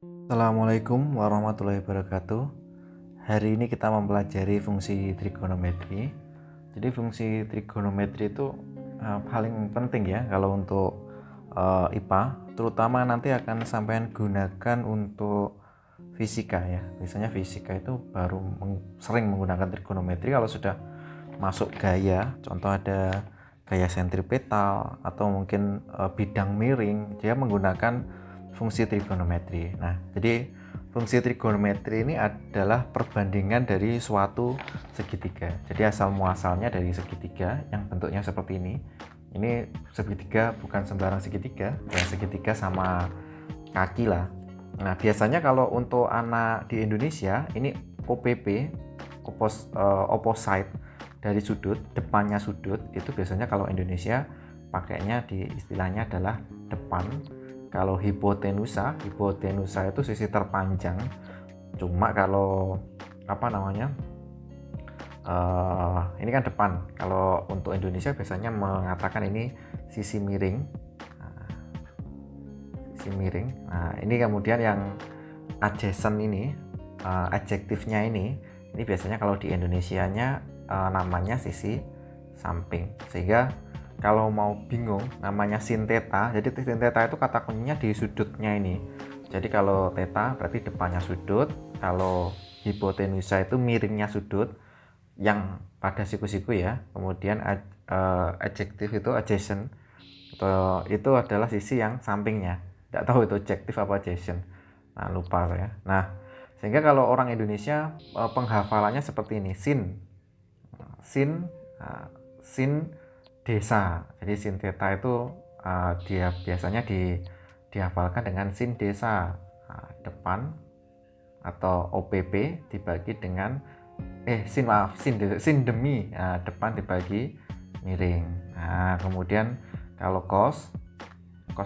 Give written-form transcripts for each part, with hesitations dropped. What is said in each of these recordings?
Assalamualaikum warahmatullahi wabarakatuh. Hari ini kita mempelajari fungsi trigonometri. Jadi fungsi trigonometri itu paling penting ya kalau untuk IPA, terutama nanti akan sampean gunakan untuk fisika ya. Biasanya fisika itu baru sering menggunakan trigonometri kalau sudah masuk gaya. Contoh ada gaya sentripetal atau mungkin bidang miring, dia menggunakan fungsi trigonometri. Nah, jadi fungsi trigonometri ini adalah perbandingan dari suatu segitiga. Jadi asal muasalnya dari segitiga yang bentuknya seperti ini. Ini segitiga bukan sembarang segitiga, ya segitiga sama kaki lah. Nah, biasanya kalau untuk anak di Indonesia ini OPP, opposite dari sudut, depannya sudut, itu biasanya kalau Indonesia pakainya di istilahnya adalah depan. Kalau hipotenusa itu sisi terpanjang. Cuma kalau ini kan depan. Kalau untuk Indonesia biasanya mengatakan ini sisi miring. Sisi miring. Nah, ini kemudian yang adjacent ini, adjektifnya ini biasanya kalau di Indonesianya namanya sisi samping. Sehingga kalau mau bingung namanya sin theta, jadi sin theta itu kata kuncinya di sudutnya ini. Jadi kalau theta berarti depannya sudut, kalau hipotenusa itu miringnya sudut yang pada siku-siku ya. Kemudian adjektif itu adjacent, itu adalah sisi yang sampingnya. Tidak tahu itu adjektif apa adjacent. Nah, lupa ya. Nah, sehingga kalau orang Indonesia penghafalannya seperti ini, sin sin desa. Jadi sin theta itu dia biasanya dihafalkan dengan sin desa, depan atau OPP dibagi dengan sin demi, depan dibagi miring. Nah, kemudian kalau cos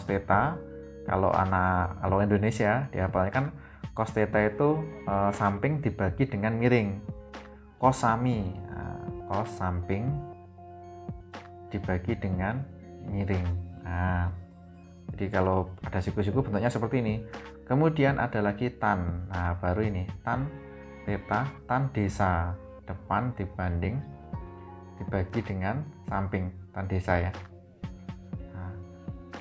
theta, kalau Indonesia dihafalkan cos theta itu samping dibagi dengan miring. Cos sami, cos samping dibagi dengan miring. Nah, jadi kalau ada siku-siku bentuknya seperti ini. Kemudian ada lagi tan. Nah, baru ini tan theta, tan desa, depan dibagi dengan samping, tan desa ya. Nah,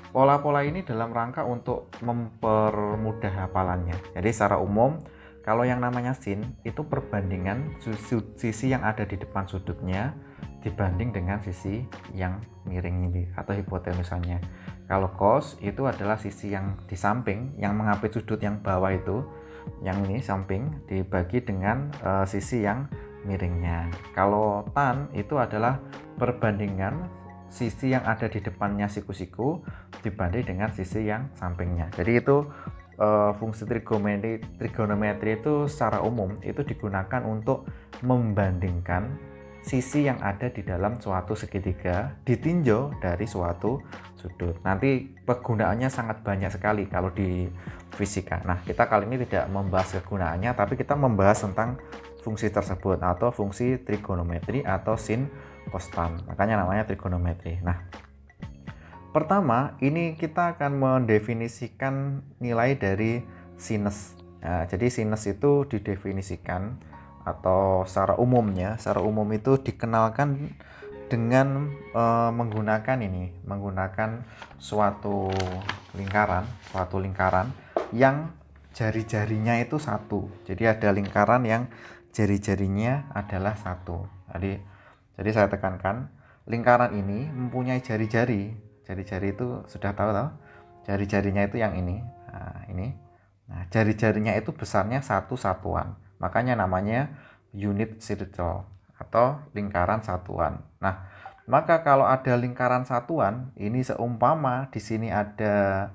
pola-pola ini dalam rangka untuk mempermudah hafalannya. Jadi secara umum kalau yang namanya sin itu perbandingan sisi yang ada di depan sudutnya dibanding dengan sisi yang miring ini atau hipotenusanya. Kalau cos itu adalah sisi yang di samping yang mengapit sudut yang bawah itu, yang ini samping dibagi dengan sisi yang miringnya. Kalau tan itu adalah perbandingan sisi yang ada di depannya siku-siku dibanding dengan sisi yang sampingnya. Jadi itu fungsi trigonometri itu secara umum itu digunakan untuk membandingkan sisi yang ada di dalam suatu segitiga ditinjau dari suatu sudut. Nanti penggunaannya sangat banyak sekali kalau di fisika. Nah, kita kali ini tidak membahas kegunaannya, tapi kita membahas tentang fungsi tersebut atau fungsi trigonometri atau sin cos tan. Makanya namanya trigonometri. Nah, pertama ini kita akan mendefinisikan nilai dari sinus. Nah, jadi sinus itu didefinisikan atau secara umum itu dikenalkan dengan menggunakan suatu lingkaran yang jari-jarinya itu satu. Jadi ada lingkaran yang jari-jarinya adalah satu. Jadi saya tekankan lingkaran ini mempunyai jari-jari. Jari-jari itu sudah tahu. Jari-jarinya itu yang ini. Nah, ini. Nah, jari-jarinya itu besarnya satu satuan. Makanya namanya unit circle atau lingkaran satuan. Nah, maka kalau ada lingkaran satuan, ini seumpama di sini ada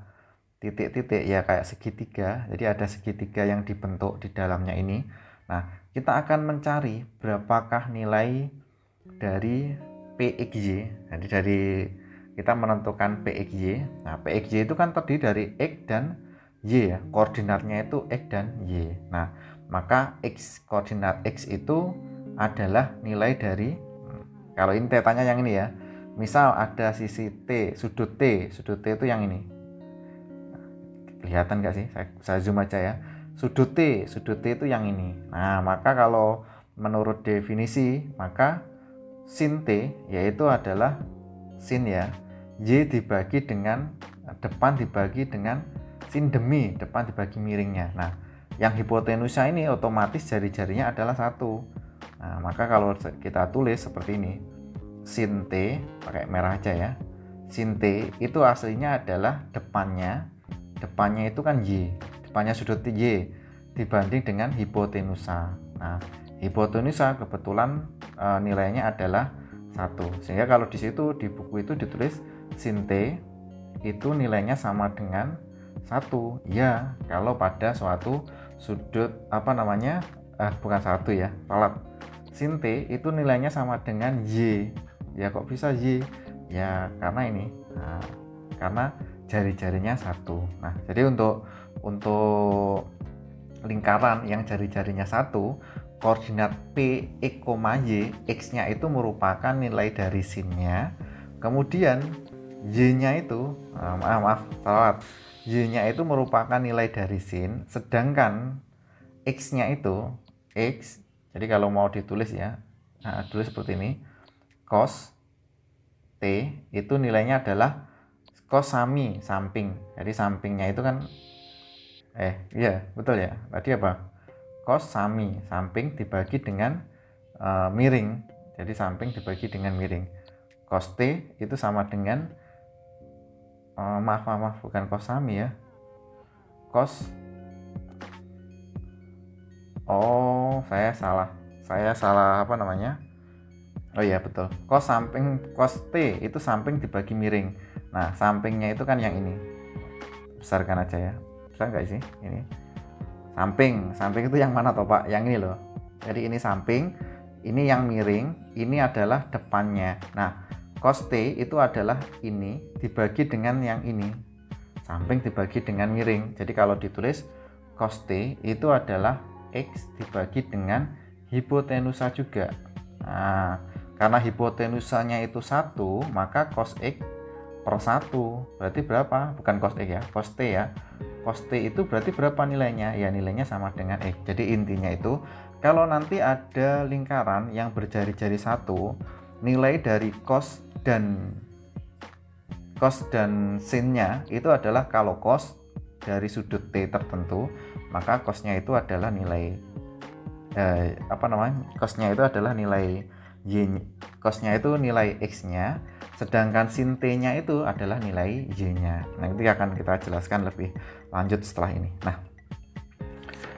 titik-titik ya kayak segitiga. Jadi ada segitiga yang dibentuk di dalamnya ini. Nah, kita akan mencari berapakah nilai dari PXY. Jadi dari kita menentukan PXY. Nah, PXY itu kan terdiri dari X dan Y ya. Koordinatnya itu X dan Y. Nah, maka koordinat X itu adalah nilai dari, kalau ini tetanya yang ini ya, misal ada sisi T, sudut T itu yang ini. Kelihatan nggak sih? Saya zoom aja ya. Sudut T itu yang ini. Nah, maka kalau menurut definisi, maka sin T yaitu adalah sin ya. Y dibagi dengan depan dibagi dengan sin demi, depan dibagi miringnya. Nah, yang hipotenusa ini otomatis jari-jarinya adalah 1. Nah, maka kalau kita tulis seperti ini, sin T, pakai merah aja ya. Sin T itu aslinya adalah depannya itu kan Y, depannya sudut Y dibanding dengan hipotenusa. Nah, hipotenusa kebetulan nilainya adalah 1, sehingga kalau di situ di buku itu ditulis sin T itu nilainya sama dengan 1 ya, kalau pada suatu sudut bukan 1 ya, salah. Sin T itu nilainya sama dengan Y. Ya kok bisa Y? Ya karena ini, karena jari-jarinya 1. Nah, jadi untuk lingkaran yang jari-jarinya 1, koordinat P, X, Y, X-nya itu merupakan nilai dari sin-nya. Kemudian Y-nya itu, salah. Y-nya itu merupakan nilai dari sin, sedangkan X-nya itu, X, jadi kalau mau ditulis ya, tulis seperti ini, cos T itu nilainya adalah cos sami, samping. Jadi sampingnya itu kan, iya betul ya, tadi apa? Cos sami, samping dibagi dengan miring. Jadi samping dibagi dengan miring. Cos T itu sama dengan, maaf, bukan cos sami ya. Saya salah oh iya betul, cos T itu samping dibagi miring. Nah, sampingnya itu kan yang ini, besarkan aja ya, bisa nggak sih ini samping itu yang mana toh Pak? Yang ini loh. Jadi ini samping, ini yang miring, ini adalah depannya. Nah, cos T itu adalah ini dibagi dengan yang ini, samping dibagi dengan miring. Jadi kalau ditulis cos T itu adalah X dibagi dengan hipotenusa juga. Nah, karena hipotenusanya itu 1, maka cos X per 1 berarti berapa? Bukan cos X ya, cos T ya. Cos T itu berarti berapa nilainya? Ya nilainya sama dengan X. Jadi intinya itu, kalau nanti ada lingkaran yang berjari-jari 1, nilai dari cos dan sin-nya itu adalah, kalau cos dari sudut T tertentu, maka cosnya itu adalah nilai cosnya itu adalah nilai Y, cosnya itu nilai X-nya, sedangkan sin T-nya itu adalah nilai Y-nya. Nah, itu akan kita jelaskan lebih lanjut setelah ini. Nah,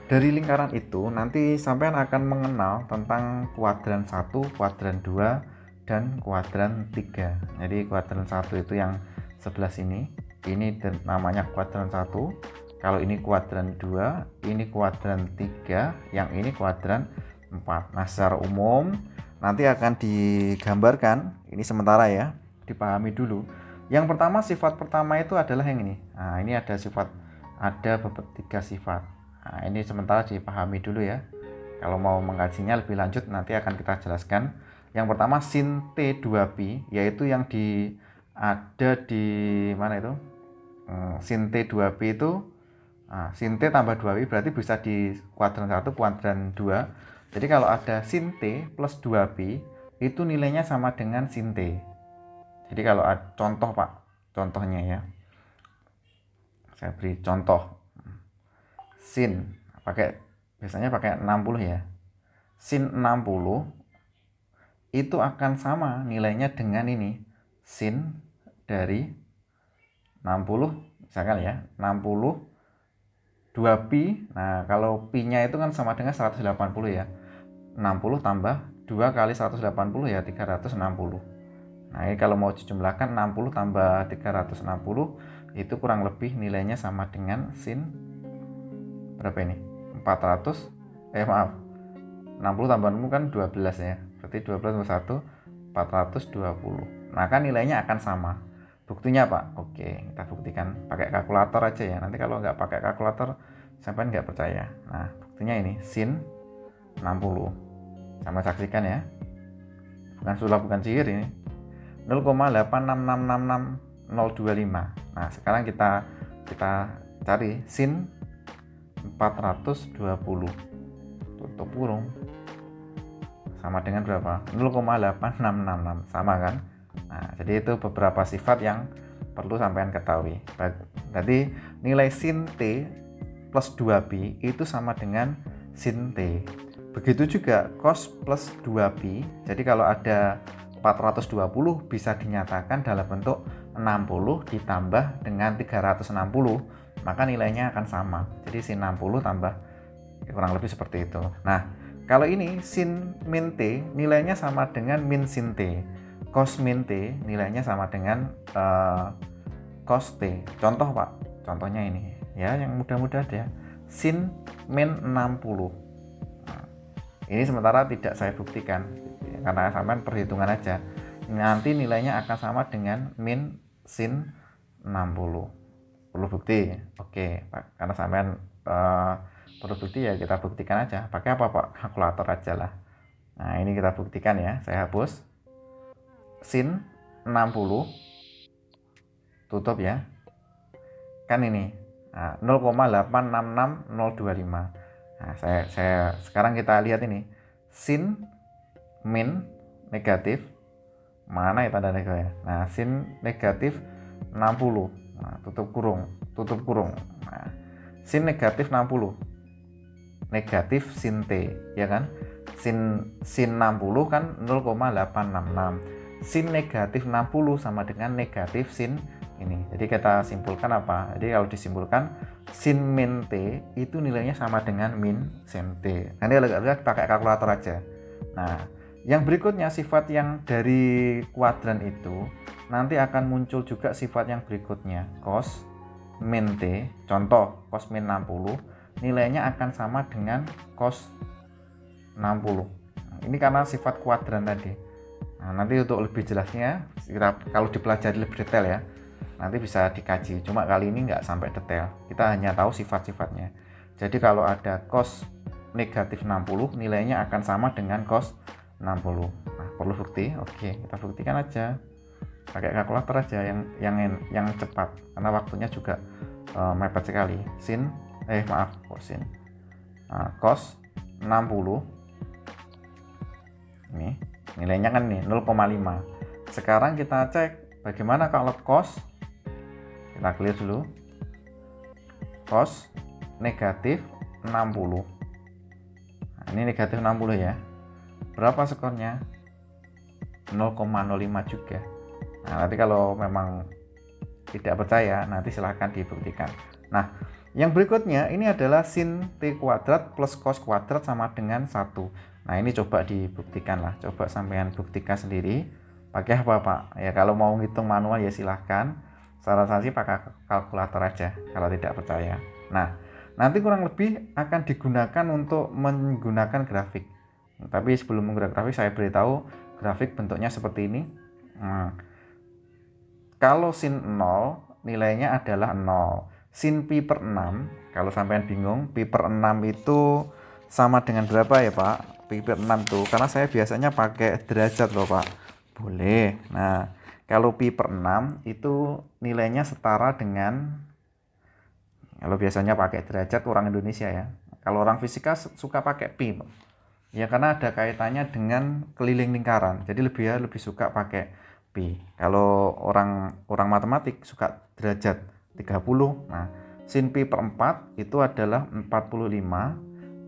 dari lingkaran itu nanti sampean akan mengenal tentang kuadran 1, kuadran 2, dan kuadran 3. Jadi kuadran 1 itu yang sebelah sini, ini namanya kuadran 1. Kalau ini kuadran 2, ini kuadran 3, yang ini kuadran 4. Nah, secara umum nanti akan digambarkan, ini sementara ya, dipahami dulu. Yang pertama, sifat pertama itu adalah yang ini. Nah, ini ada 3 sifat. Nah, ini sementara dipahami dulu ya. Kalau mau mengkajinya lebih lanjut nanti akan kita jelaskan. Yang pertama, sin T2pi, yaitu yang ada di mana itu? Sin T2pi itu, sin T tambah 2pi berarti bisa di kuadran 1, kuadran 2. Jadi kalau ada sin T plus 2pi, itu nilainya sama dengan sin T. Jadi kalau contoh Pak, contohnya ya, saya beri contoh. Sin, biasanya pakai 60 ya. Sin 60 itu akan sama nilainya dengan ini, sin dari 60, misalkan ya, 60 2pi. Nah, kalau pi-nya itu kan sama dengan 180 ya. 60 tambah 2 kali 180 ya 360. Nah, ini kalau mau dijumlahkan 60 tambah 360 itu kurang lebih nilainya sama dengan sin berapa ini? 400. 60 tambah 6 kan 12 ya. Berarti 12 tambah 1 420. Nah, kan nilainya akan sama. Buktinya Pak? Oke, kita buktikan pakai kalkulator aja ya. Nanti kalau nggak pakai kalkulator sampai nggak percaya. Nah, buktinya ini sin 60. Sama saksikan ya. Bukan sulap, bukan sihir ini. 0,8666025. Nah, sekarang kita cari sin 420 tutup kurung sama dengan berapa? 0,8666, sama kan? Nah, jadi itu beberapa sifat yang perlu sampean ketahui. Berarti nilai sin T plus 2pi itu sama dengan sin T. Begitu juga cos plus 2pi. Jadi kalau ada 420 bisa dinyatakan dalam bentuk 60 ditambah dengan 360, maka nilainya akan sama. Jadi sin 60 tambah kurang lebih seperti itu. Nah, kalau ini sin min T nilainya sama dengan min sin T. Cos min T nilainya sama dengan cos T. Contoh Pak, contohnya ini ya, yang mudah-mudah ya. Sin min 60. Nah, ini sementara tidak saya buktikan karena sampean perhitungan aja. Nanti nilainya akan sama dengan min sin 60. Perlu bukti? Oke, Pak. Karena sampean perlu bukti ya kita buktikan aja. Pakai apa Pak? Kalkulator aja lah. Nah, ini kita buktikan ya. Saya hapus. Sin 60 tutup ya. Kan ini. Nah, 0,866025. Nah, saya sekarang kita lihat ini. Sin min negatif. Mana ya tanda negatifnya? Nah, sin negatif 60. Nah, tutup kurung. Nah, sin negatif 60. Negatif sin T, ya kan? Sin 60 kan 0,866. Sin negatif 60 sama dengan negatif sin ini. Jadi kita simpulkan apa? Jadi kalau disimpulkan sin min T itu nilainya sama dengan min sin T. Nanti lihat pakai kalkulator aja. Nah, yang berikutnya sifat yang dari kuadran itu nanti akan muncul juga sifat yang berikutnya, cos min T. Contoh cos min 60 nilainya akan sama dengan cos 60. Ini karena sifat kuadran tadi. Nah, nanti untuk lebih jelasnya kita kalau dipelajari lebih detail ya, nanti bisa dikaji. Cuma kali ini nggak sampai detail. Kita hanya tahu sifat-sifatnya. Jadi kalau ada cos negatif 60 nilainya akan sama dengan cos 60. Nah, perlu bukti? Oke, kita buktikan aja. Pakai kalkulator aja yang cepat karena waktunya juga mepet sekali. Sin sin. Nah, cos 60 ini nilainya kan nih 0,5. Sekarang kita cek bagaimana kalau cos. Kita clear dulu. Cos negatif 60. Nah, ini negatif 60 ya. Berapa skornya? 0,05 juga. Nah, nanti kalau memang tidak percaya nanti silahkan dibuktikan. Nah, yang berikutnya ini adalah sin T kuadrat plus cos kuadrat sama dengan 1. Nah, ini coba dibuktikan lah. Coba sampean buktikan sendiri. Pakai apa Pak? Ya kalau mau ngitung manual ya silahkan. Saran saya sih pakai kalkulator aja kalau tidak percaya. Nah, nanti kurang lebih akan digunakan untuk menggunakan grafik. Tapi sebelum menggunakan grafik saya beritahu grafik bentuknya seperti ini. Nah, kalau sin 0 nilainya adalah 0. Sin pi per 6, kalau sampean bingung, pi per 6 itu sama dengan berapa ya Pak? Pi per 6 tuh, karena saya biasanya pakai derajat loh Pak. Boleh. Nah, kalau pi per 6 itu nilainya setara dengan, kalau biasanya pakai derajat orang Indonesia ya. Kalau orang fisika suka pakai pi Pak. Ya karena ada kaitannya dengan keliling lingkaran. Jadi lebih suka pakai pi. Kalau orang matematik suka derajat 30. Nah, sin pi per 4 itu adalah 45.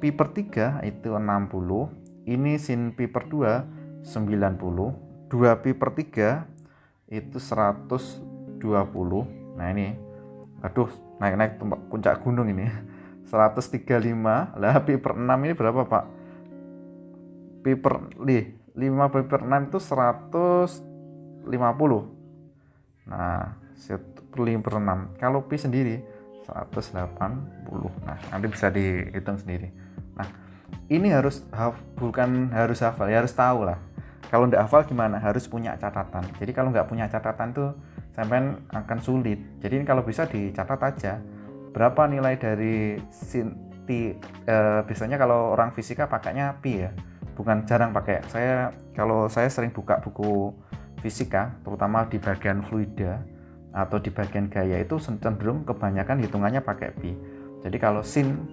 Pi per 3 itu 60. Ini sin pi per 2 90. 2 pi per 3 itu 120. Nah, ini aduh, naik puncak gunung ini. 135. Lah pi per 6 ini berapa, Pak? Pi per 5 pi per 6 itu 150. Nah, 1 per 6. Kalau pi sendiri 180. Nah, nanti bisa dihitung sendiri. Nah, ini bukan harus hafal, ya harus tahu lah. Kalau nggak hafal gimana? Harus punya catatan. Jadi kalau nggak punya catatan tuh sampai akan sulit. Jadi kalau bisa dicatat aja. Berapa nilai dari sin T? Biasanya kalau orang fisika pakainya pi ya. Bukan jarang pakai. Kalau saya sering buka buku fisika, terutama di bagian fluida. atau di bagian gaya itu cenderung kebanyakan hitungannya pakai pi. Jadi kalau sin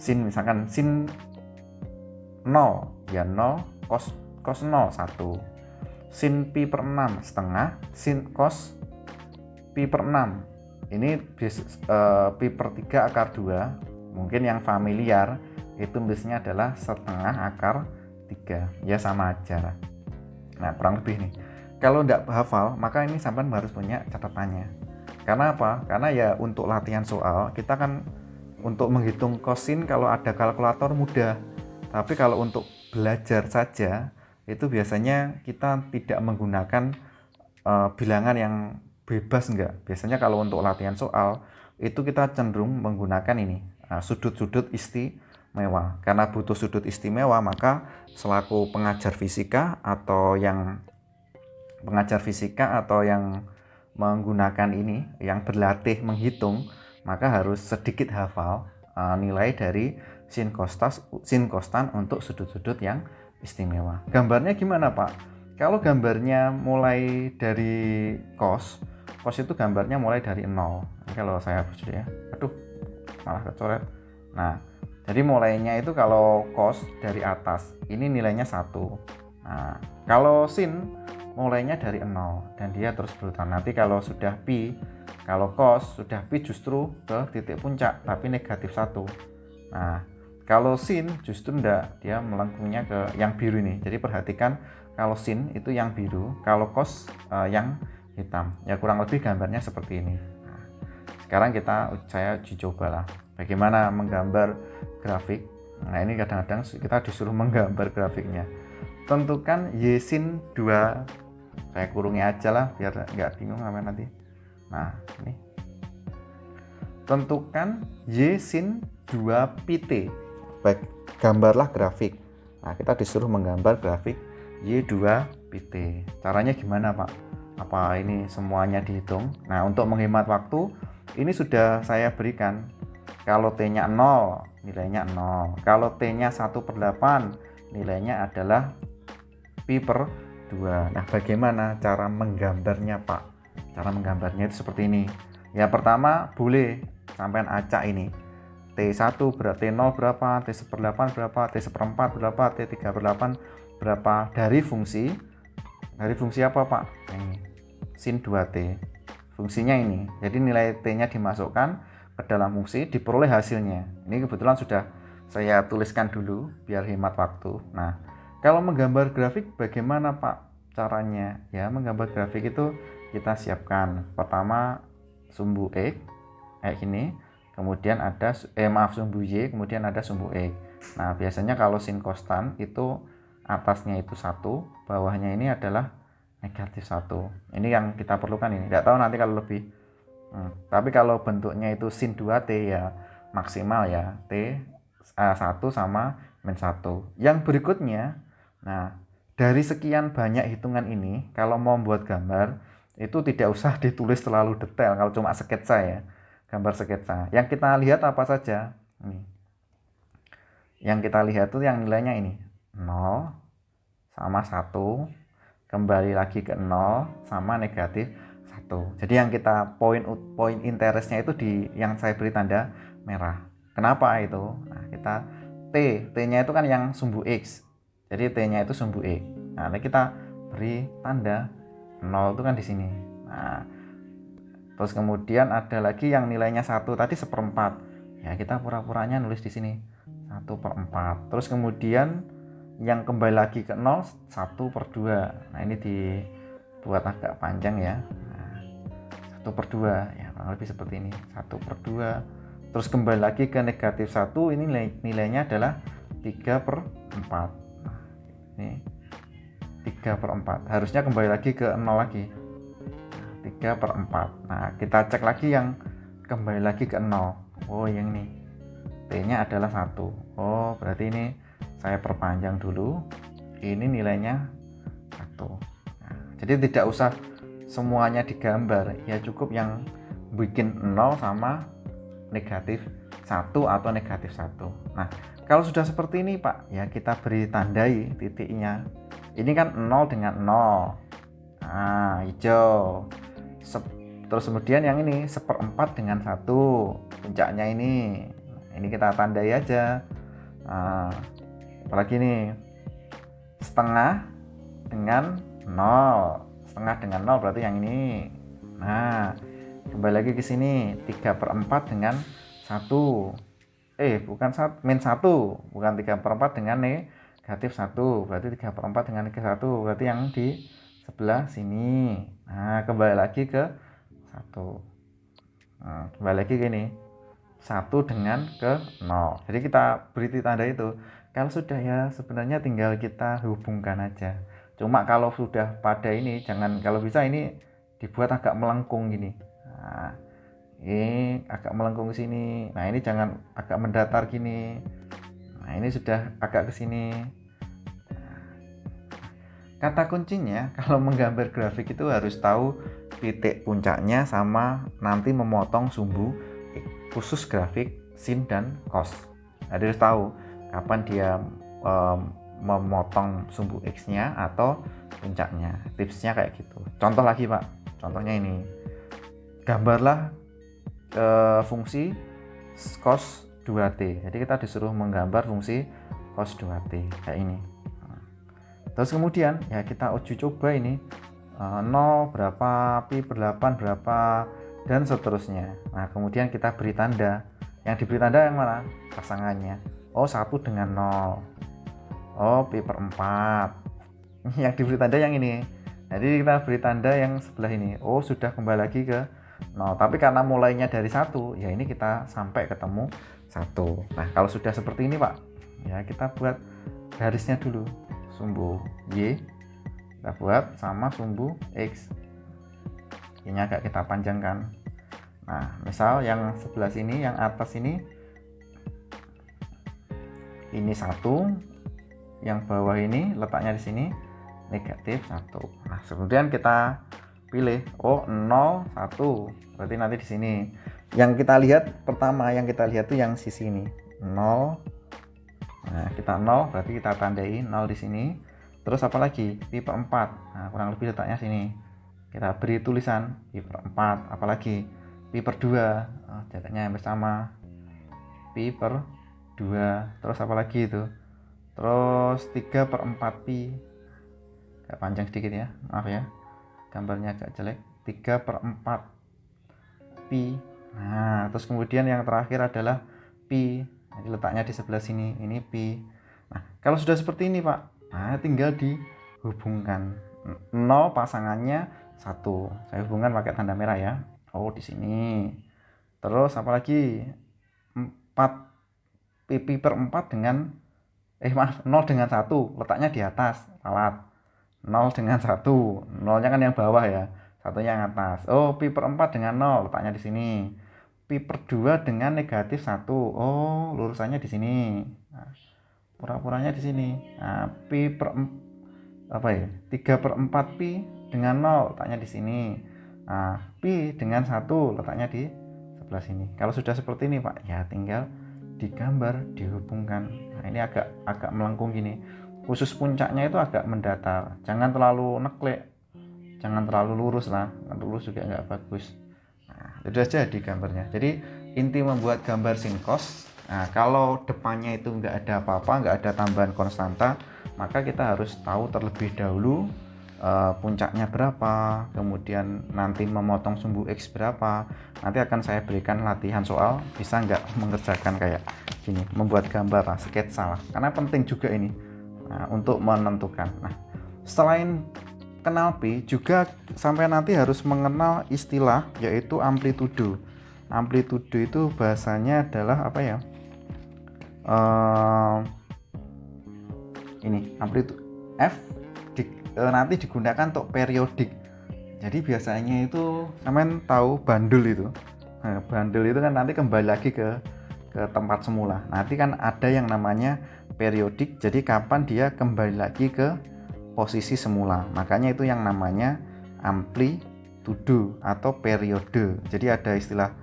misalkan sin 0 ya 0, cos 0 1. Sin pi per 6 setengah, sin cos pi per 6. Ini pi per 3 akar 2. Mungkin yang familiar itu biasanya adalah setengah akar 3. Ya sama aja. Nah, kurang lebih nih. Kalau tidak hafal, maka ini sampean harus punya catatannya. Karena apa? Karena ya untuk latihan soal, kita kan untuk menghitung kosin kalau ada kalkulator mudah. Tapi kalau untuk belajar saja, itu biasanya kita tidak menggunakan bilangan yang bebas enggak. Biasanya kalau untuk latihan soal, itu kita cenderung menggunakan ini, sudut-sudut istimewa. Karena butuh sudut istimewa, maka selaku pengajar fisika atau yang menggunakan ini, yang berlatih menghitung, maka harus sedikit hafal nilai dari sin kostan untuk sudut-sudut yang istimewa. Gambarnya gimana Pak? Kalau gambarnya mulai dari cos itu gambarnya mulai dari 0. Ini kalau saya hapus dulu ya. Aduh, malah kecoret. Nah, jadi mulainya itu kalau cos dari atas, ini nilainya 1. Nah, kalau sin mulainya dari 0 dan dia terus berulang. Nanti kalau sudah pi, kalau cos sudah pi justru ke titik puncak tapi negatif 1. Nah, kalau sin justru enggak, dia melengkungnya ke yang biru ini. Jadi perhatikan kalau sin itu yang biru, kalau cos yang hitam. Ya kurang lebih gambarnya seperti ini. Nah, sekarang saya uji coba lah bagaimana menggambar grafik. Nah, ini kadang-kadang kita disuruh menggambar grafiknya. Tentukan y sin 2, saya kurungi aja lah biar nggak bingung namanya nanti. Nah, ini tentukan y sin 2 pi t. Baik, gambarlah grafik. Nah, kita disuruh menggambar grafik y2 pi t. Caranya gimana Pak? Apa ini semuanya dihitung? Nah, untuk menghemat waktu, ini sudah saya berikan. Kalau t-nya 0, nilainya 0. Kalau t-nya 1/8, nilainya adalah pi per 2. Nah, bagaimana cara menggambarnya Pak? Cara menggambarnya itu seperti ini. Ya, pertama boleh sampean acak ini. T1 berarti T0 berapa, T1/8 berapa, T1/4 berapa, T3/8 berapa dari fungsi apa Pak? Ini sin 2T. Fungsinya ini. Jadi nilai T-nya dimasukkan ke dalam fungsi, diperoleh hasilnya. Ini kebetulan sudah saya tuliskan dulu biar hemat waktu. Nah, kalau menggambar grafik bagaimana Pak caranya? Ya, menggambar grafik itu kita siapkan pertama sumbu X kayak gini, kemudian ada sumbu Y, kemudian ada sumbu X. Nah, biasanya kalau sin kostan itu atasnya itu 1, bawahnya ini adalah negatif 1. Ini yang kita perlukan ini. Tidak tahu nanti kalau lebih. Tapi kalau bentuknya itu sin 2T ya maksimal ya T 1 sama min 1. Yang berikutnya, nah dari sekian banyak hitungan ini, kalau mau membuat gambar itu tidak usah ditulis terlalu detail. Kalau cuma sketsa ya, gambar sketsa. Yang kita lihat apa saja? Ini. Yang kita lihat itu yang nilainya ini 0 sama 1, kembali lagi ke 0 sama negatif 1. Jadi yang kita poin interestnya itu di yang saya beri tanda merah. Kenapa itu? Nah, kita T-nya itu kan yang sumbu X. Jadi T-nya itu sumbu X. Nah, ini kita beri tanda 0 itu kan di sini. Nah, terus kemudian ada lagi yang nilainya 1 tadi 1/4. Ya, kita pura-puranya nulis di sini 1/4. Terus kemudian yang kembali lagi ke 0 1/2. Nah, ini dibuat agak panjang ya. Nah, 1/2 ya, kurang lebih seperti ini. 1/2. Terus kembali lagi ke negatif 1, ini nilainya adalah 3/4. Nah, ini 3/4. Harusnya kembali lagi ke 0 lagi. 3/4. Nah, kita cek lagi yang kembali lagi ke 0. Oh, yang ini. T-nya adalah 1. Oh, berarti ini saya perpanjang dulu. Ini nilainya 1. Nah, jadi tidak usah semuanya digambar. Ya cukup yang bikin 0 sama negatif 1 atau negatif 1. Nah, kalau sudah seperti ini Pak, ya kita beri tandai titiknya. Ini kan 0 dengan 0. Nah, hijau. Terus kemudian yang ini 1/4 dengan 1 puncaknya ini. Ini kita tandai aja. Nah, apalagi nih, setengah dengan 0. Setengah dengan 0 berarti yang ini. Nah, kembali lagi ke sini, 3/4 dengan 1. Bukan min 1, bukan 3/4 dengan negatif 1. Berarti 3/4 dengan negatif 1. Berarti yang di sebelah sini. Nah, kembali lagi ke 1. Nah, kembali lagi gini. 1 dengan ke 0. Jadi kita beri tanda itu. Kalau sudah ya sebenarnya tinggal kita hubungkan aja. Cuma kalau sudah pada ini, jangan, kalau bisa ini dibuat agak melengkung gini. Nah, ini agak melengkung ke sini. Nah, ini jangan agak mendatar gini. Nah, ini sudah agak ke sini. Kata kuncinya kalau menggambar grafik itu harus tahu titik puncaknya sama nanti memotong sumbu khusus grafik sin dan cos. Jadi harus tahu kapan dia memotong sumbu x-nya atau puncaknya. Tipsnya kayak gitu. Contoh lagi Pak, contohnya ini. Gambarlah fungsi cos 2t. Jadi kita disuruh menggambar fungsi cos 2t kayak ini. Terus kemudian ya kita uji coba ini 0 berapa, pi per 8 berapa, dan seterusnya. Nah, kemudian kita beri tanda. Yang diberi tanda yang mana? Pasangannya. Oh, 1 dengan 0. Oh, pi per 4. Yang diberi tanda yang ini. Jadi kita beri tanda yang sebelah ini. Oh, sudah kembali lagi ke 0. Tapi karena mulainya dari 1, ya ini kita sampai ketemu 1. Nah, kalau sudah seperti ini Pak, ya kita buat garisnya dulu. Sumbu Y kita buat sama sumbu X. Ini agak kita panjangkan. Nah, misal yang sebelah sini, yang atas ini 1, yang bawah ini letaknya di sini negatif 1. Nah, kemudian kita pilih 0, 1. Berarti nanti di sini. Yang kita lihat pertama, yang kita lihat tuh yang sisi ini 0. Nah, kita 0 berarti kita tandai 0 di sini. Terus apa lagi? Pi per 4. Nah, kurang lebih letaknya sini. Kita beri tulisan pi per 4. Apalagi? Pi per 2. Oh, jaraknya hampir sama. Pi per 2. Terus apa lagi itu? Terus 3 per 4 pi. Agak panjang sedikit ya. Maaf ya. Gambarnya agak jelek. 3 per 4 pi. Nah, terus kemudian yang terakhir adalah pi. Jadi letaknya di sebelah sini, ini pi. Nah, kalau sudah seperti ini Pak, nah tinggal dihubungkan. 0 pasangannya 1. Saya hubungkan pakai tanda merah ya. Oh, di sini. Terus apalagi? 4 pi per 4 dengan 0 dengan 1, letaknya di atas, salah. 0 dengan 1, 0-nya kan yang bawah ya. Satunya yang atas. Oh, pi per 4 dengan 0, letaknya di sini. Pi per 2 dengan negatif 1. Oh, lurusannya di sini. Nah, pura-puranya di sini. Nah, pi per 3 per 4 pi dengan 0, letaknya di sini. Nah, pi dengan 1, letaknya di sebelah sini. Kalau sudah seperti ini Pak, ya tinggal digambar, dihubungkan. Nah, ini agak melengkung gini. Khusus puncaknya itu agak mendatar. Jangan terlalu neklek. Jangan terlalu lurus lah. Lurus juga nggak bagus. Nah, itu aja di gambarnya. Jadi inti membuat gambar sin cos, nah, kalau depannya itu nggak ada apa-apa, nggak ada tambahan konstanta, maka kita harus tahu terlebih dahulu puncaknya berapa, kemudian nanti memotong sumbu X berapa. Nanti akan saya berikan latihan soal, bisa nggak mengerjakan kayak gini, membuat gambar lah, sketsa lah, karena penting juga ini untuk menentukan. Nah, selain kenal pi, juga sampai nanti harus mengenal istilah yaitu amplitudo. Amplitudo itu bahasanya adalah apa ya? Ini amplitudo F nanti digunakan untuk periodik. Jadi biasanya itu sampean tahu bandul itu. Nah, bandul itu kan nanti kembali lagi ke tempat semula. Nanti kan ada yang namanya periodik. Jadi kapan dia kembali lagi ke posisi semula, makanya itu yang namanya amplitudo atau periode. Jadi ada istilah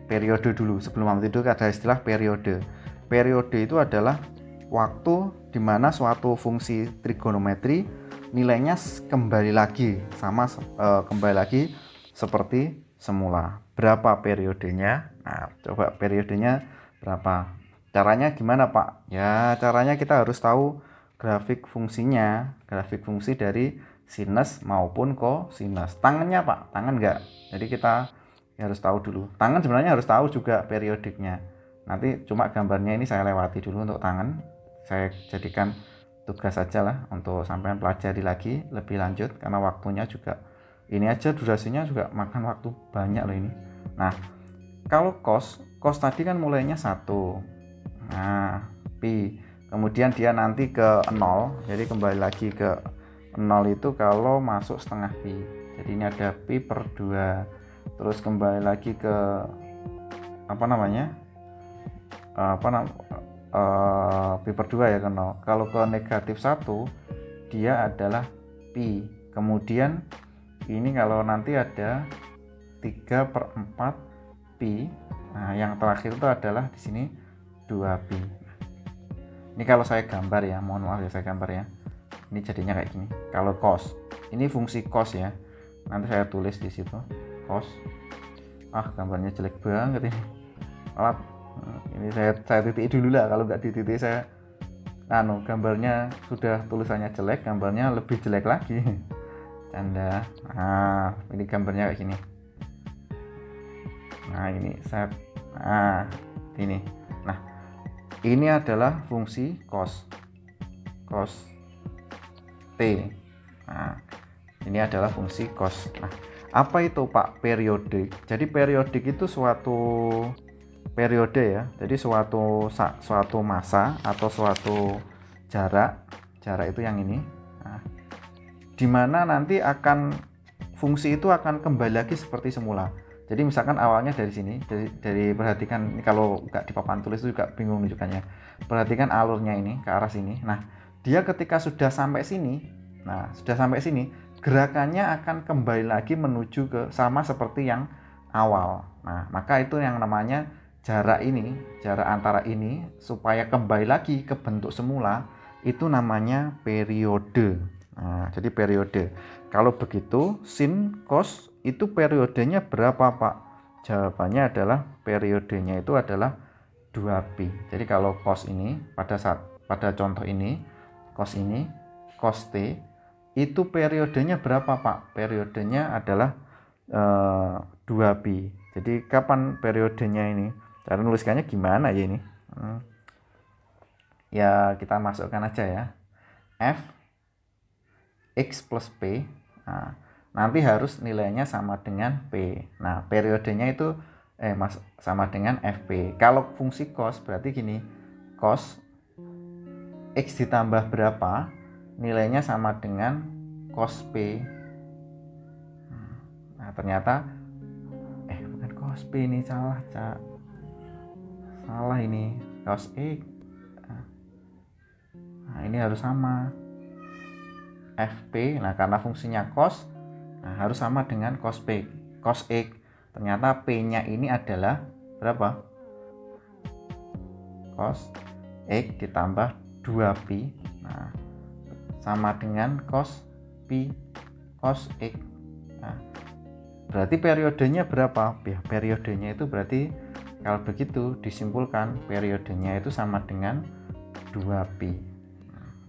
periode dulu, sebelum amplitudo ada istilah periode. Periode itu adalah waktu di mana suatu fungsi trigonometri nilainya kembali lagi sama kembali lagi seperti semula. Berapa periodenya? Nah, coba periodenya berapa? Caranya gimana, Pak? Ya, caranya kita harus tahu grafik fungsinya, grafik fungsi dari sinus maupun kosinus. Tangannya, Pak, tangan enggak? Jadi kita harus tahu dulu. Tangan sebenarnya harus tahu juga periodiknya. Nanti cuma gambarnya ini saya lewati dulu untuk tangan. Saya jadikan tugas saja lah untuk sampean pelajari lagi lebih lanjut karena waktunya juga ini aja durasinya juga makan waktu banyak loh ini. Nah, kalau cos tadi kan mulainya 1. Nah, pi. Kemudian dia nanti ke 0. Jadi kembali lagi ke 0 itu kalau masuk setengah pi. Jadi ini ada pi per 2. Terus kembali lagi ke apa namanya? Pi per 2 ya ke 0. Kalau ke negatif 1 dia adalah pi. Kemudian ini kalau nanti ada 3 per 4 pi. Nah, yang terakhir itu adalah di sini 2 pi. Ini kalau saya gambar ya, mohon maaf ya saya gambar ya. Ini jadinya kayak gini. Kalau cos, ini fungsi cos ya. Nanti saya tulis di situ cos. Gambarnya jelek banget ini. Alat. Ini saya titik dulu lah, kalau nggak dititik saya gambarnya sudah tulisannya jelek, gambarnya lebih jelek lagi. Canda. Nah, ini gambarnya kayak gini. Nah, ini saya ini. Nah, ini adalah fungsi cos T. Nah, ini adalah fungsi cos. Nah, apa itu Pak periodik? Jadi periodik itu suatu periode ya. Jadi suatu masa atau suatu jarak itu yang ini. Nah, dimana nanti akan fungsi itu akan kembali lagi seperti semula. Jadi misalkan awalnya dari sini, dari perhatikan ini, kalau nggak di papan tulis itu juga bingung nunjukannya. Perhatikan alurnya ini ke arah sini. Nah, dia ketika sudah sampai sini, gerakannya akan kembali lagi menuju ke sama seperti yang awal. Nah, maka itu yang namanya jarak antara ini supaya kembali lagi ke bentuk semula itu namanya periode. Nah, jadi periode. Kalau begitu sin cos itu periodenya berapa, Pak? Jawabannya adalah periodenya itu adalah 2pi. Jadi kalau cos ini pada contoh ini cos t itu periodenya berapa, Pak? Periodenya adalah 2pi. Jadi kapan periodenya ini? Cara nuliskannya gimana ya ini? Ya kita masukkan aja ya. F X plus P. Nah, nanti harus nilainya sama dengan P. Nah, periodenya itu sama dengan FP. Kalau fungsi cos berarti gini. Cos X ditambah berapa? Nilainya sama dengan cos P. Nah, ternyata bukan cos P ini, salah ini, cos X. Nah, ini harus sama FP. Nah, karena fungsinya cos, harus sama dengan cos P, cos X. Ternyata P-nya ini adalah berapa? Cos X ditambah 2pi. Nah, sama dengan cos pi cos X. Nah, berarti periodenya berapa? Ya, periodenya itu berarti kalau begitu disimpulkan periodenya itu sama dengan 2pi.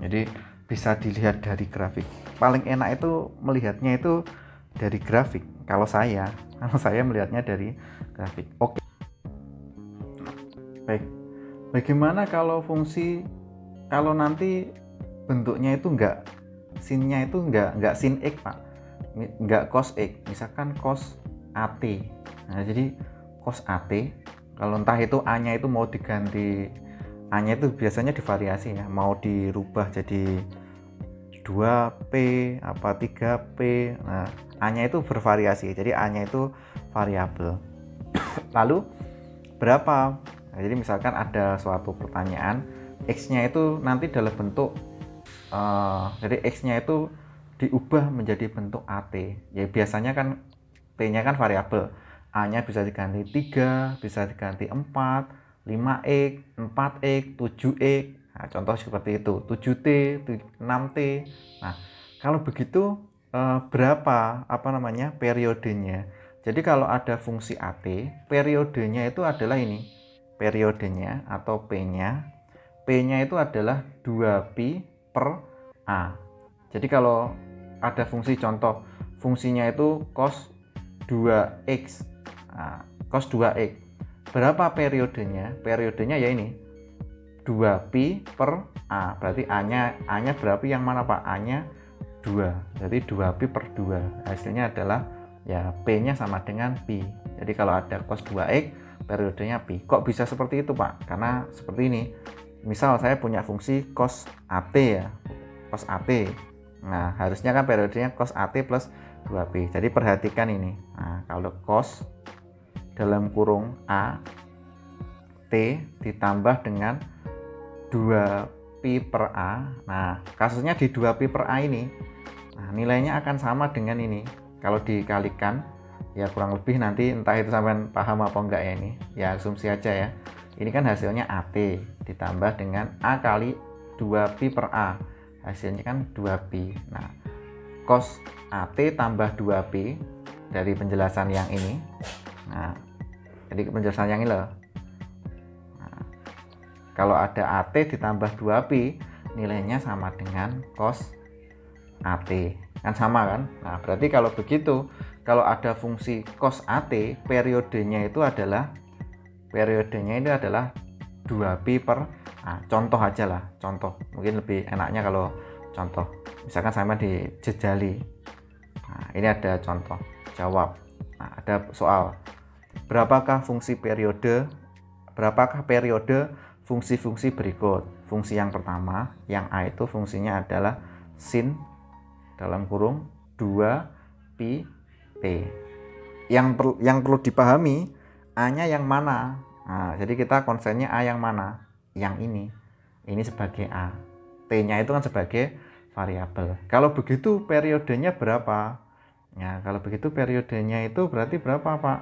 Jadi bisa dilihat dari grafik. Paling enak itu melihatnya itu dari grafik. Kalau saya melihatnya dari grafik. Oke. Baik. Bagaimana kalau nanti bentuknya itu sinnya itu enggak sin X, Pak. Enggak cos X. Misalkan cos AT. Nah, jadi cos AT kalau entah itu A-nya itu mau diganti, A-nya itu biasanya divariasi ya, mau dirubah jadi 2P apa 3P. Nah, A-nya itu bervariasi. Jadi A-nya itu variabel. Lalu berapa? Nah, jadi misalkan ada suatu pertanyaan, X-nya itu nanti dalam bentuk jadi X-nya itu diubah menjadi bentuk AT. Ya biasanya kan T-nya kan variabel. A-nya bisa diganti 3, bisa diganti 4, 5X, 4X, 7X. Nah, contoh seperti itu, 7T, 6T. Nah, kalau begitu berapa periodenya? Jadi kalau ada fungsi AT, periodenya itu adalah ini. Periodenya atau P-nya. P-nya itu adalah 2pi per A. Jadi kalau ada fungsi contoh, fungsinya itu cos 2x. Nah, cos 2x. Berapa periodenya? Periodenya ya ini. 2pi per A. Berarti A-nya berapa yang mana Pak? A-nya 2. Jadi 2pi per 2. Hasilnya adalah ya P-nya sama dengan pi. Jadi kalau ada cos 2x, periodenya pi. Kok bisa seperti itu Pak? Karena seperti ini. Misal saya punya fungsi cos AT ya. Cos AT. Nah, harusnya kan periodenya cos AT plus 2pi. Jadi perhatikan ini. Nah, kalau cos dalam kurung A T ditambah dengan 2pi per A. Nah, kasusnya di 2pi per A ini. Nah, nilainya akan sama dengan ini. Kalau dikalikan ya kurang lebih nanti entah itu sampai paham apa enggak ya ini. Ya asumsi aja ya. Ini kan hasilnya AT ditambah dengan A kali 2pi per A. Hasilnya kan 2pi. Nah, cos AT tambah 2pi dari penjelasan yang ini. Nah, jadi penjelasan yang ini loh. Nah, kalau ada AT ditambah 2pi, nilainya sama dengan cos AT. Kan sama kan? Nah, berarti kalau begitu, kalau ada fungsi cos AT, periodenya itu adalah 2pi per A. Contoh aja lah, contoh. Mungkin lebih enaknya kalau contoh. Misalkan sama dijejali. Nah, ini ada contoh. Jawab. Nah, ada soal. Berapakah periode fungsi-fungsi berikut? Fungsi yang pertama, yang A itu fungsinya adalah sin dalam kurung 2pi T. Yang perlu dipahami, A-nya yang mana? Nah, jadi kita konsennya A yang mana? Yang ini. Ini sebagai A. T-nya itu kan sebagai variabel. Kalau begitu periodenya berapa? Ya, kalau begitu periodenya itu berarti berapa, Pak?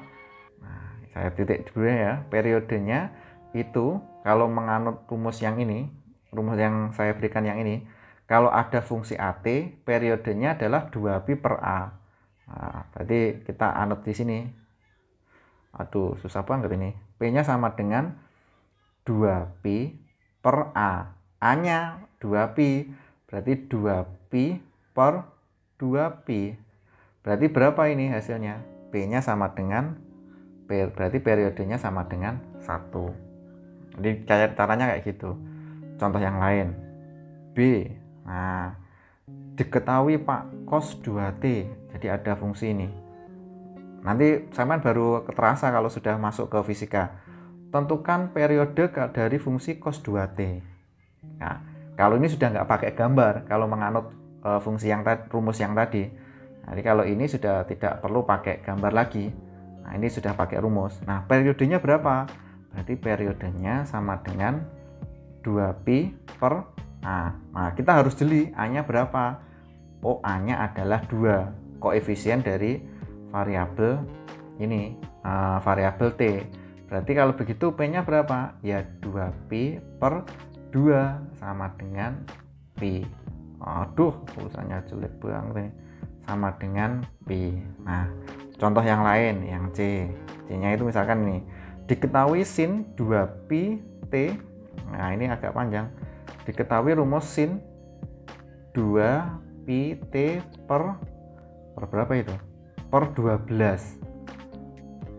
Nah, saya titik dulu ya. Periodenya itu kalau menganut rumus yang ini, rumus yang saya berikan yang ini, kalau ada fungsi AT, periodenya adalah 2pi per A. Nah, berarti kita anut di sini. Aduh, susah banget ini. P-nya sama dengan 2pi per A. A-nya 2pi. Berarti 2pi per 2pi. Berarti berapa ini hasilnya? P-nya sama dengan berarti periodenya sama dengan 1. Jadi caranya kayak gitu. Contoh yang lain. B. Nah, diketahui Pak cos 2T. Jadi ada fungsi ini. Nanti sampean baru terasa kalau sudah masuk ke fisika. Tentukan periode dari fungsi cos 2T. Nah, kalau ini sudah nggak pakai gambar, kalau menganut fungsi yang rumus yang tadi. Jadi kalau ini sudah tidak perlu pakai gambar lagi. Nah, ini sudah pakai rumus. Nah, periodenya berapa? Berarti periodenya sama dengan 2pi per A. Nah, kita harus jeli A-nya berapa? Oh, A-nya adalah 2. Koefisien dari variabel ini, variabel T. Berarti kalau begitu P-nya berapa? Ya 2pi per 2 sama dengan pi. Aduh, tulisannya jelek banget ini. Sama dengan pi. Nah, contoh yang lain, yang C. C-nya itu misalkan ini. Diketahui sin 2pi T. Nah, ini agak panjang. Diketahui rumus sin 2pi T per berapa itu? Per 12.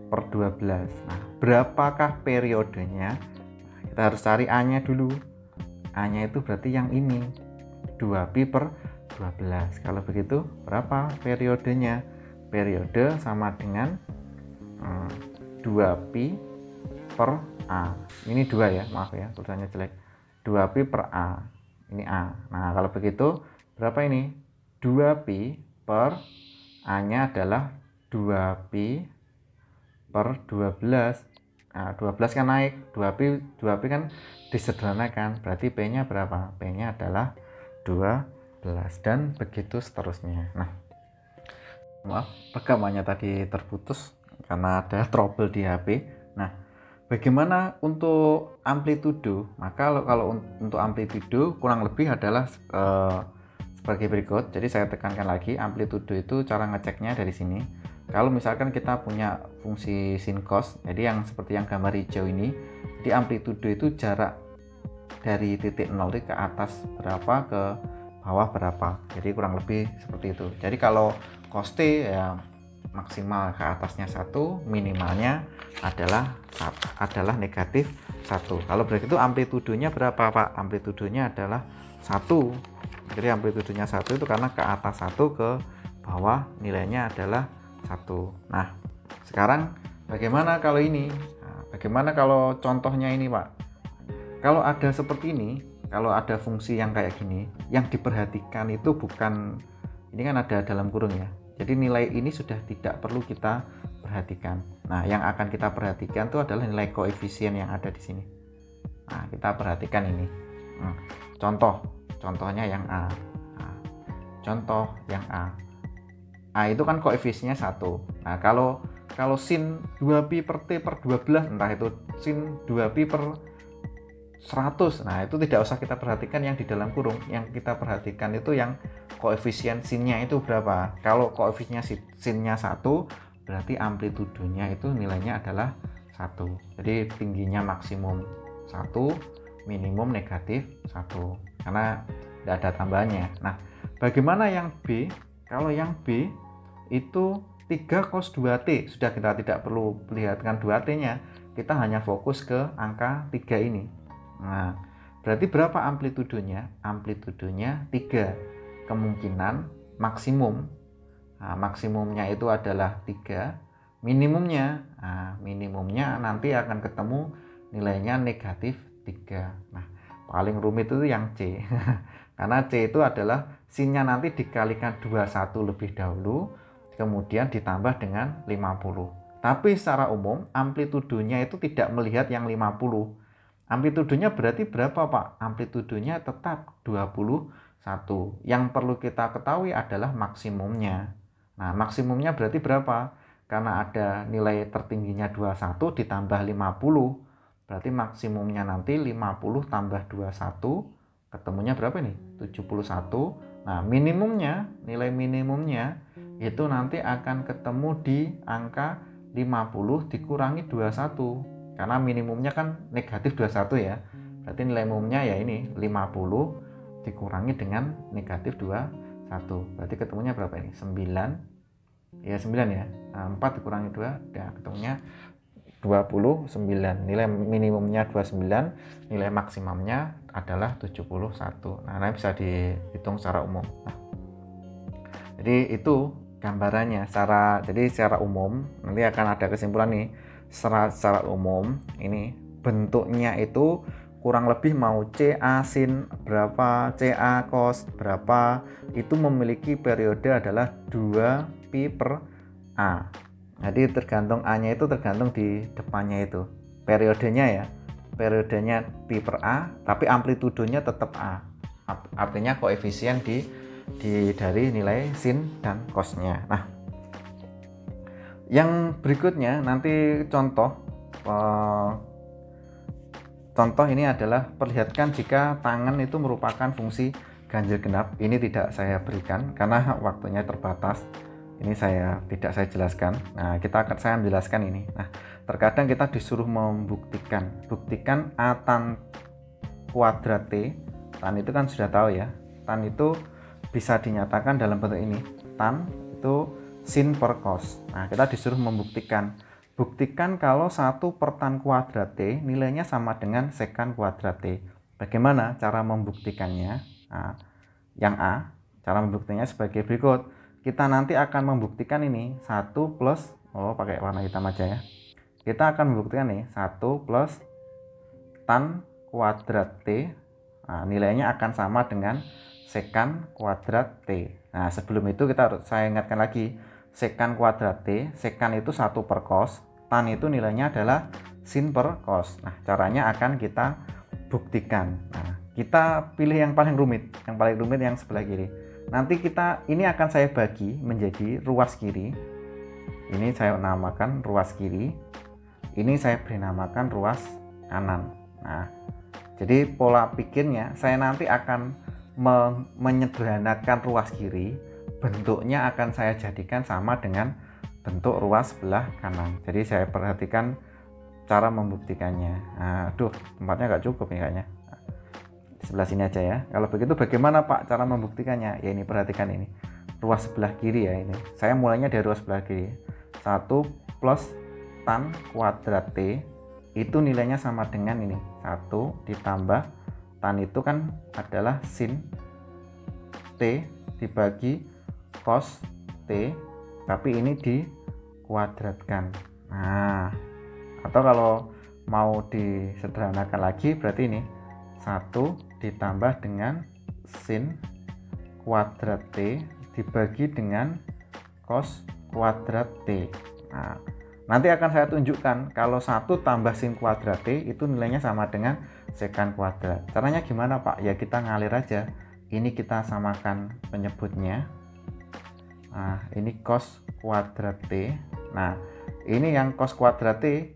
Per 12. Nah, berapakah periodenya? Kita harus cari A-nya dulu. A-nya itu berarti yang ini. 2pi per 12. Kalau begitu, berapa periodenya? Periode sama dengan 2pi per A. Ini 2 ya, maaf ya, tulisannya jelek. 2pi per A. Ini A. Nah, kalau begitu, berapa ini? 2pi per A-nya adalah 2pi per 12. Nah, 12 kan naik. 2pi kan disederhanakan. Berarti P-nya berapa? P-nya adalah 12. Dan begitu seterusnya. Nah, maaf, rekamannya tadi terputus karena ada trouble di HP. Nah, bagaimana untuk amplitudo? Maka kalau untuk amplitudo kurang lebih adalah sebagai berikut. Jadi saya tekankan lagi, amplitudo itu cara ngeceknya dari sini. kalau misalkan kita punya fungsi sin cos, jadi yang seperti yang gambar hijau ini, jadi amplitudo itu jarak dari titik 0 ke atas berapa, ke bawah berapa, jadi kurang lebih seperti itu. Jadi kalau cos T ya maksimal ke atasnya 1, minimalnya adalah negatif 1. Kalau begitu amplitudonya berapa Pak? Amplitudonya adalah 1. Jadi amplitudonya 1 itu karena ke atas 1, ke bawah nilainya adalah 1. Nah, sekarang bagaimana kalau ini? Nah, bagaimana kalau contohnya ini Pak? Kalau ada seperti ini, kalau ada fungsi yang kayak gini, yang diperhatikan itu bukan, ini kan ada dalam kurung ya, jadi nilai ini sudah tidak perlu kita perhatikan. Nah, yang akan kita perhatikan itu adalah nilai koefisien yang ada di sini. Nah, kita perhatikan ini. Contohnya yang A. Nah, contoh yang A. A itu kan koefisiennya 1. Nah, kalau sin 2pi per T per 12, entah itu sin 2pi per 100, nah itu tidak usah kita perhatikan yang di dalam kurung. Yang kita perhatikan itu yang koefisien sinnya itu berapa. Kalau koefisiennya sinnya 1, berarti amplitudonya itu nilainya adalah 1. Jadi tingginya maksimum 1, minimum negatif 1, karena tidak ada tambahannya. Nah, bagaimana yang B? Kalau yang B itu 3 cos 2T, sudah kita tidak perlu perlihatkan 2T nya, kita hanya fokus ke angka 3 ini. Nah, berarti berapa amplitudonya? Amplitudonya 3, kemungkinan maksimum. Nah, maksimumnya itu adalah 3, minimumnya nanti akan ketemu nilainya negatif 3. Nah, paling rumit itu yang C. Karena C itu adalah sinnya nanti dikalikan 21 lebih dahulu, kemudian ditambah dengan 50. Tapi secara umum amplitudonya itu tidak melihat yang 50. Amplitudonya berarti berapa Pak? Amplitudonya tetap 21. Yang perlu kita ketahui adalah maksimumnya. Nah, maksimumnya berarti berapa? Karena ada nilai tertingginya 21 ditambah 50. Berarti maksimumnya nanti 50 tambah 21, ketemunya berapa nih? 71. Nah, minimumnya, nilai minimumnya itu nanti akan ketemu di angka 50 dikurangi 21. Karena minimumnya kan negatif 21 ya. Berarti nilai umumnya ya ini 50 dikurangi dengan negatif 21. Berarti ketemunya berapa ini? 9. Ya 9 ya. Nah, 4 dikurangi 2, ya ketemunya 29. Nilai minimumnya 29, nilai maksimumnya adalah 71. Nah, ini bisa dihitung secara umum. Nah, jadi itu gambarannya. Jadi secara umum nanti akan ada kesimpulan nih. Secara umum ini bentuknya itu kurang lebih mau CA sin berapa, CA cos berapa, itu memiliki periode adalah 2pi per A. Jadi tergantung A-nya itu tergantung di depannya itu. Periodenya ya. Periodenya pi per A, tapi amplitudonya tetap A. Artinya koefisien dari nilai sin dan cosnya. Nah, yang berikutnya nanti contoh ini adalah perlihatkan jika tangan itu merupakan fungsi ganjil genap. Ini tidak saya berikan karena waktunya terbatas. Ini tidak saya jelaskan. Nah, saya menjelaskan ini. Nah, terkadang kita disuruh buktikan A tan kuadrat T. Tan itu kan sudah tahu ya. Tan itu bisa dinyatakan dalam bentuk ini. Tan itu sin per cos. Nah, kita disuruh buktikan kalau 1 per tan kuadrat T nilainya sama dengan sekan kuadrat T. Bagaimana cara membuktikannya? Nah, yang A, cara membuktikannya sebagai berikut. Kita nanti akan membuktikan ini 1 plus, pakai warna hitam aja ya. Kita akan membuktikan nih 1 plus tan kuadrat T. Nah, nilainya akan sama dengan sekan kuadrat T. Nah, sebelum itu saya ingatkan lagi, sekan kuadrat T, sekan itu 1 per cos, tan itu nilainya adalah sin per cos. Nah, caranya akan kita buktikan. Nah, kita pilih yang paling rumit yang sebelah kiri. Nanti ini akan saya bagi menjadi ruas kiri. Ini saya namakan ruas kiri. Ini saya beri namakan ruas kanan. Nah, jadi pola pikirnya saya nanti akan menyederhanakan ruas kiri, bentuknya akan saya jadikan sama dengan bentuk ruas sebelah kanan. Jadi saya perhatikan cara membuktikannya. Aduh, tempatnya nggak cukup nih kayaknya. Di sebelah sini aja ya. Kalau begitu bagaimana Pak cara membuktikannya? Ya ini perhatikan ini. Ruas sebelah kiri ya ini. Saya mulainya dari ruas sebelah kiri. 1 plus tan kuadrat T itu nilainya sama dengan ini. 1 ditambah tan itu kan adalah sin T dibagi cos T, tapi ini dikuadratkan. Nah, atau kalau mau disederhanakan lagi berarti ini 1 ditambah dengan sin kuadrat T dibagi dengan cos kuadrat T. Nah, nanti akan saya tunjukkan kalau 1 tambah sin kuadrat T itu nilainya sama dengan sekan kuadrat. Caranya gimana Pak? Ya kita ngalir aja. Ini kita samakan penyebutnya. Nah, ini cos kuadrat T. Nah, ini yang cos kuadrat T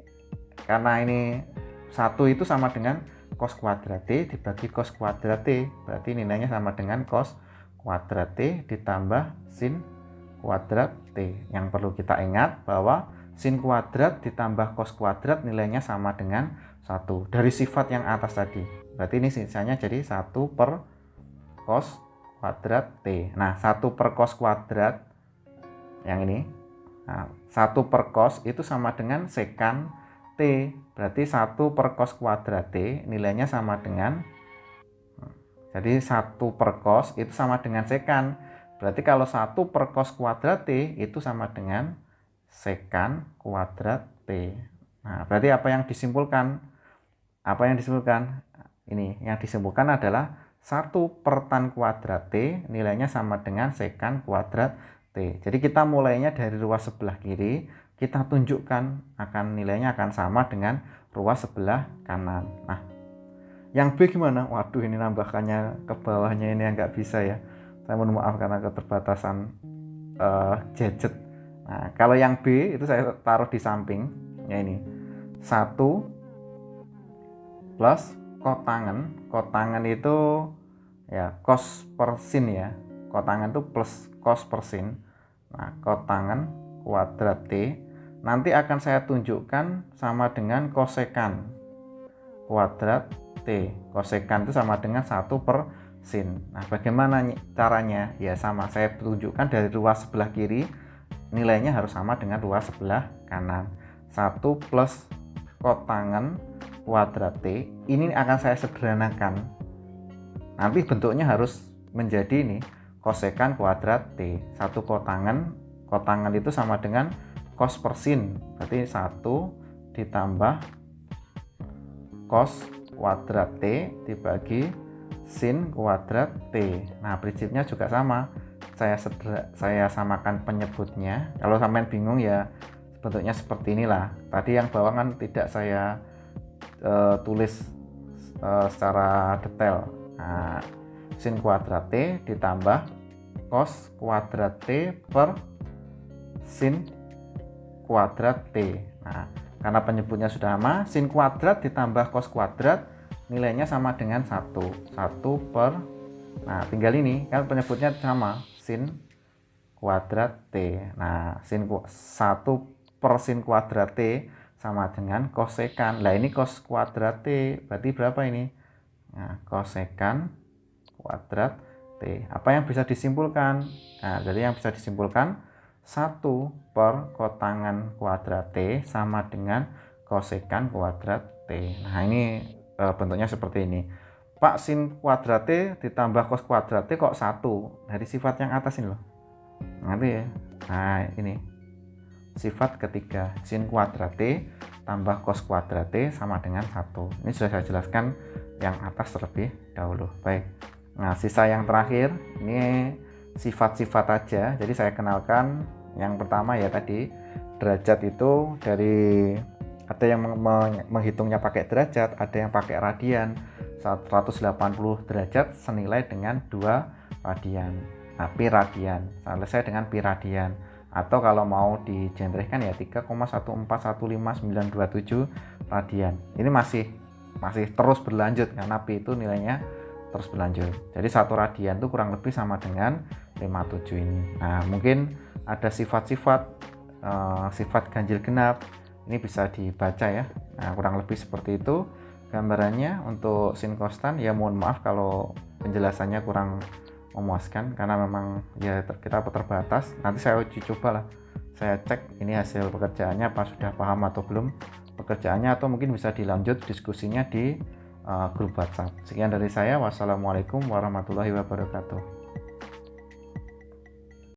karena ini 1 itu sama dengan cos kuadrat T dibagi cos kuadrat T, berarti nilainya sama dengan cos kuadrat T ditambah sin kuadrat T. Yang perlu kita ingat bahwa sin kuadrat ditambah cos kuadrat nilainya sama dengan 1 dari sifat yang atas tadi. Berarti ini sisanya jadi 1 per cos kuadrat T. Nah, 1 per cos kuadrat yang ini, nah, 1 per cos itu sama dengan sekan T. Berarti 1 per cos kuadrat T nilainya sama dengan, jadi 1 per cos itu sama dengan sekan. Berarti kalau 1 per cos kuadrat T itu sama dengan sekan kuadrat T. Nah, berarti apa yang disimpulkan? Apa yang disimpulkan? Ini yang disimpulkan adalah 1 per tan kuadrat T nilainya sama dengan sekan kuadrat T. Jadi kita mulainya dari ruas sebelah kiri, kita tunjukkan akan nilainya akan sama dengan ruas sebelah kanan. Nah, yang B gimana? Waduh, ini nambahkannya ke bawahnya ini yang nggak bisa ya. Saya mohon maaf karena keterbatasan gadget. Nah, kalau yang B itu saya taruh di samping. Ya ini 1 plus kotangan. Kotangan itu ya cos per sin ya. Kotangan itu plus cos per sin. Nah, kotangan kuadrat T nanti akan saya tunjukkan sama dengan kosekan kuadrat T. Kosekan itu sama dengan 1 per sin. Nah, bagaimana caranya? Ya sama, saya tunjukkan dari ruas sebelah kiri nilainya harus sama dengan ruas sebelah kanan. 1 plus kotangan kuadrat T ini akan saya sederhanakan. Nanti bentuknya harus menjadi ini kosekan kuadrat T. 1 kotangan itu sama dengan cos per sin, berarti 1 ditambah cos kuadrat T dibagi sin kuadrat T. Nah, prinsipnya juga sama. Saya samakan penyebutnya. Kalau sampean bingung ya bentuknya seperti inilah. Tadi yang bawah kan tidak saya tulis secara detail. Nah, sin kuadrat T ditambah cos kuadrat T per sin kuadrat T. Nah, karena penyebutnya sudah sama, sin kuadrat ditambah cos kuadrat nilainya sama dengan 1 per, nah tinggal ini kan penyebutnya sama, sin kuadrat T. Nah, 1 per sin kuadrat T sama dengan kosekan. Lah ini cos kuadrat T berarti berapa ini? Nah, kosekan kuadrat T. Apa yang bisa disimpulkan? Nah, jadi yang bisa disimpulkan 1 per kotangan kuadrat T sama dengan kosekan kuadrat T. Nah, ini bentuknya seperti ini. Pak, sin kuadrat T ditambah cos kuadrat T kok 1? Dari sifat yang atas ini loh. Nanti ya. Nah, ini. Sifat ketiga, sin kuadrat T tambah cos kuadrat T sama dengan 1. Ini sudah saya jelaskan yang atas terlebih dahulu. Baik. Nah, sisa yang terakhir, ini sifat-sifat aja. Jadi saya kenalkan yang pertama ya tadi, derajat itu dari ada yang menghitungnya pakai derajat, ada yang pakai radian. 180 derajat senilai dengan 2 radian. Nah, pi radian. Selesai dengan pi radian. Atau kalau mau digenrehkan ya 3,1415927 radian. Ini masih terus berlanjut karena pi itu nilainya terus berlanjut. Jadi 1 radian itu kurang lebih sama dengan 57 ini. Nah, mungkin ada sifat-sifat sifat ganjil genap ini bisa dibaca ya. Nah, kurang lebih seperti itu gambarannya untuk sin konstan. Ya mohon maaf kalau penjelasannya kurang memuaskan karena memang ya kita terbatas. Nanti saya uji coba lah, saya cek ini hasil pekerjaannya apa, sudah paham atau belum pekerjaannya, atau mungkin bisa dilanjut diskusinya di grup WhatsApp. Sekian dari saya, wassalamualaikum warahmatullahi wabarakatuh.